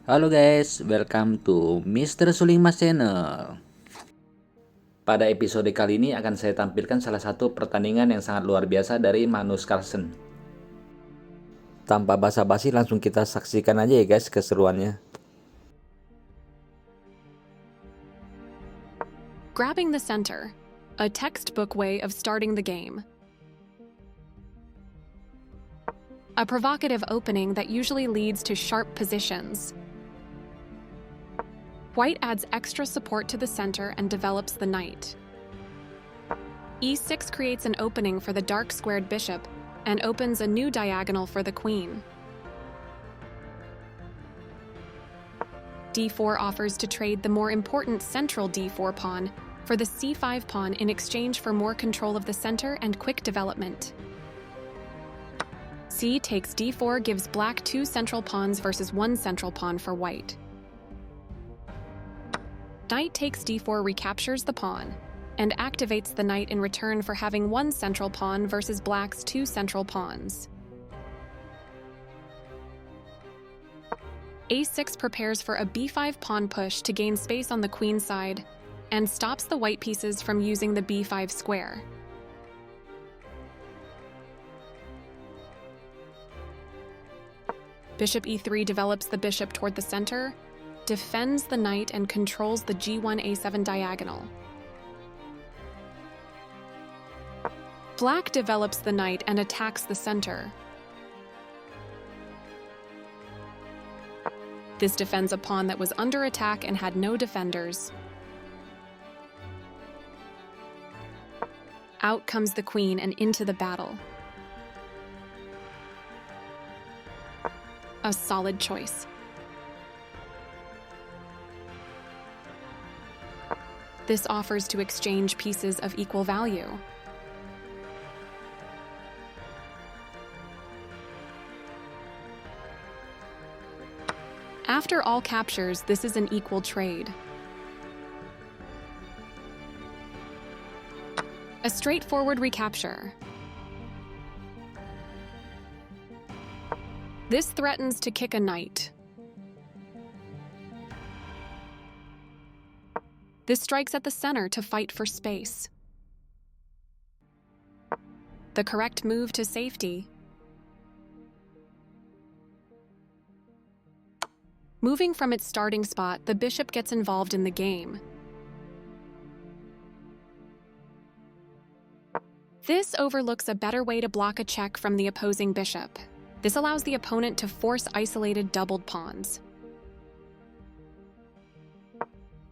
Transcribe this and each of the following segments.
Halo guys, welcome to Mr. Suling Emas Channel. Pada episode kali ini akan saya tampilkan salah satu pertandingan yang sangat luar biasa dari Magnus Carlsen. Tanpa basa-basi langsung kita saksikan aja ya guys keseruannya. Grabbing the center, a textbook way of starting the game. A provocative opening that usually leads to sharp positions. White adds extra support to the center and develops the knight. E6 creates an opening for the dark squared bishop and opens a new diagonal for the queen. D4 offers to trade the more important central D4 pawn for the C5 pawn in exchange for more control of the center and quick development. C takes D4 gives black 2 central pawns versus 1 central pawn for white. Knight takes D4 recaptures the pawn and activates the knight in return for having 1 central pawn versus black's 2 central pawns. A6 prepares for a B5 pawn push to gain space on the queen side and stops the white pieces from using the B5 square. Bishop E3 develops the bishop toward the center, defends the knight and controls the G1 A7 diagonal. Black develops the knight and attacks the center. This defends a pawn that was under attack and had no defenders. Out comes the queen and into the battle. A solid choice. This offers to exchange pieces of equal value. After all captures, this is an equal trade. A straightforward recapture. This threatens to kick a knight. This strikes at the center to fight for space. The correct move to safety. Moving from its starting spot, the bishop gets involved in the game. This overlooks a better way to block a check from the opposing bishop. This allows the opponent to force isolated doubled pawns.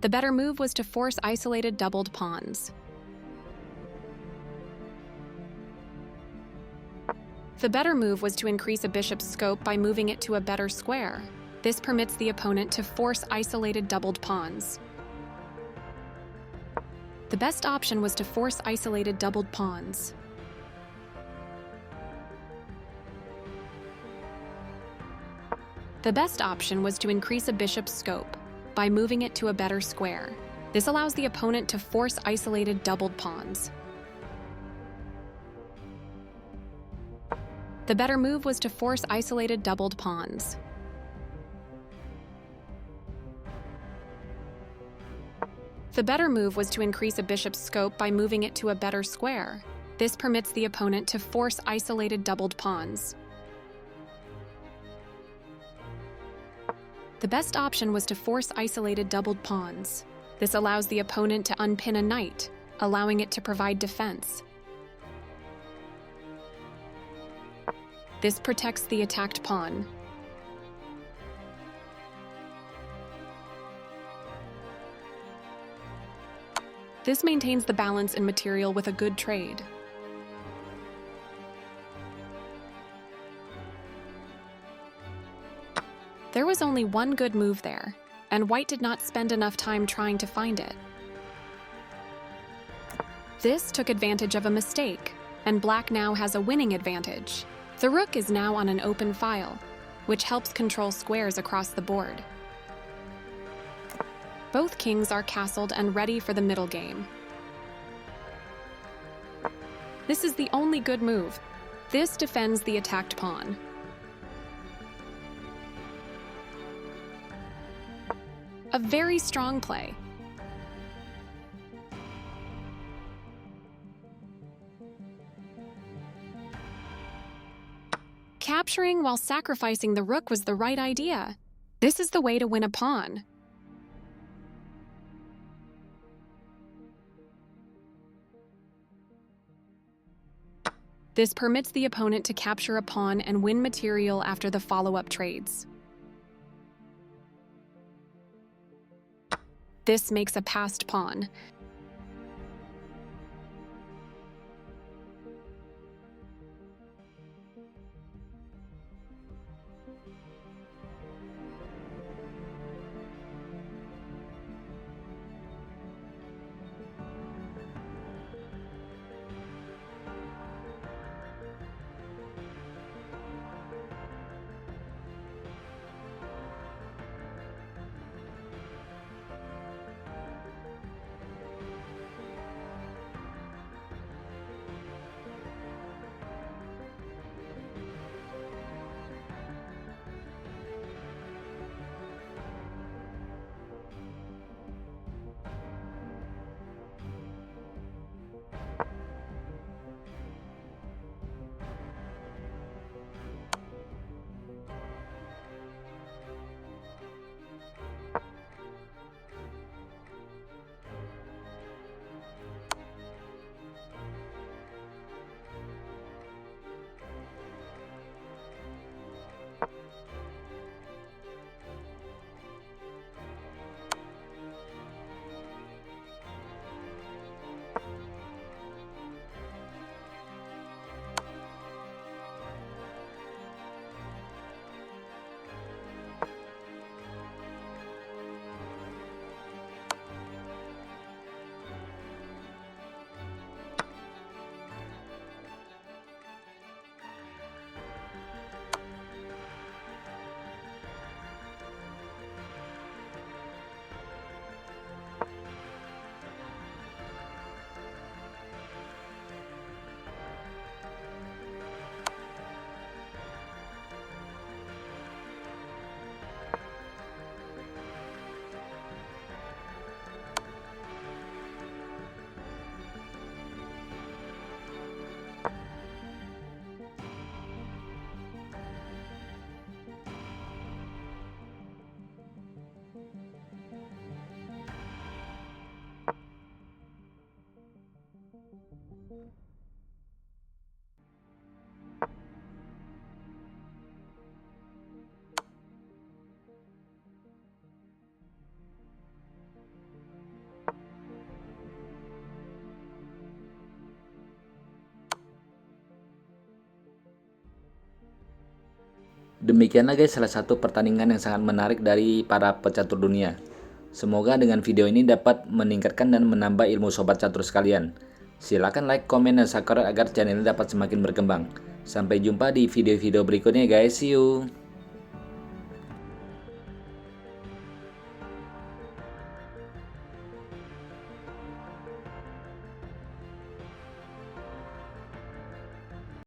The better move was to force isolated doubled pawns. The better move was to increase a bishop's scope by moving it to a better square. This permits the opponent to force isolated doubled pawns. The best option was to force isolated doubled pawns. The best option was to increase a bishop's scope by moving it to a better square. This allows the opponent to force isolated doubled pawns. The better move was to force isolated doubled pawns. The better move was to increase a bishop's scope by moving it to a better square. This permits the opponent to force isolated doubled pawns. The best option was to force isolated doubled pawns. This allows the opponent to unpin a knight, allowing it to provide defense. This protects the attacked pawn. This maintains the balance in material with a good trade. There was only one good move there, and white did not spend enough time trying to find it. This took advantage of a mistake, and black now has a winning advantage. The rook is now on an open file, which helps control squares across the board. Both kings are castled and ready for the middle game. This is the only good move. This defends the attacked pawn. A very strong play. Capturing while sacrificing the rook was the right idea. This is the way to win a pawn. This permits the opponent to capture a pawn and win material after the follow-up trades. This makes a passed pawn. Demikianlah guys salah satu pertandingan yang sangat menarik dari para pecatur dunia. Semoga dengan video ini dapat meningkatkan dan menambah ilmu sobat catur sekalian. Silahkan like, komen, dan subscribe agar channel ini dapat semakin berkembang. Sampai jumpa di video-video berikutnya guys, see you!